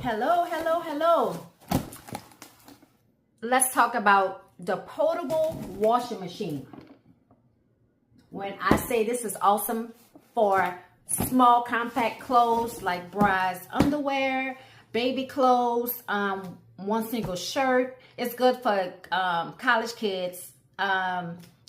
Hello. Let's talk about the portable washing machine. When I say this is awesome for small compact clothes like bras, underwear, baby clothes, one single shirt. It's good for college kids,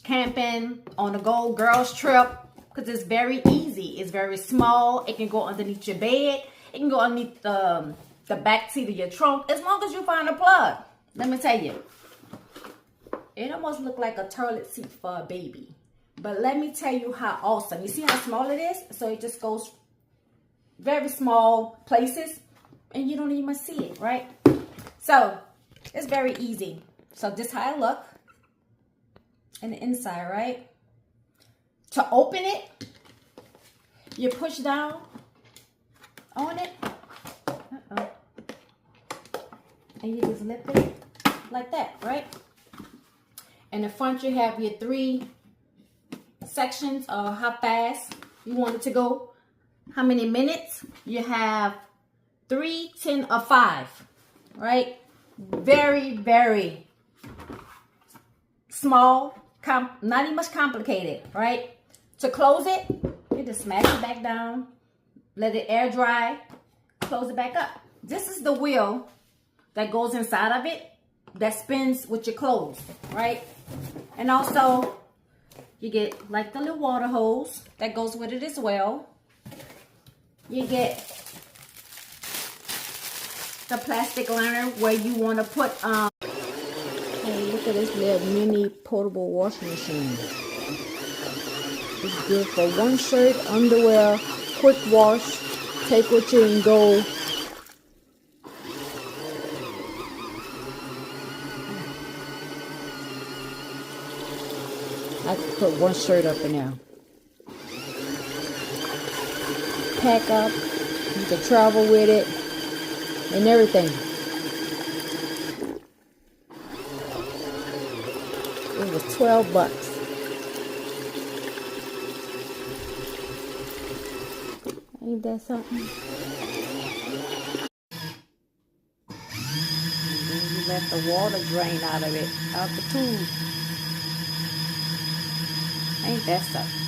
camping, on a go girls trip, because it's very easy. It's very small. It can go underneath your bed. It can go underneath the back seat of your trunk, as long as you find a plug. Let me tell you, it almost looked like a toilet seat for a baby. But let me tell you how awesome. You see how small it is? So it just goes very small places and you don't even see it, right? So it's very easy. So this is how it look in the inside, right? To open it, you push down on it. And you just lift it like that, right? In the front you have your 3 sections of how fast you want it to go, how many minutes. You have 3, 10, or 5, right? Very small, not even much complicated, right? To close it, you just smash it back down, let it air dry, close it back up. This is the wheel that goes inside of it that spins with your clothes, right? And also you get like the little water hose that goes with it as well. You get the plastic liner where you want to put hey, look at this little mini portable washing machine. It's good for one shirt, underwear, quick wash, take with you and go. I can put one shirt up in there. Pack up, you can travel with it, and everything. It was $12. Ain't that something? And you let the water drain out of it, out the tube. Ain't that something?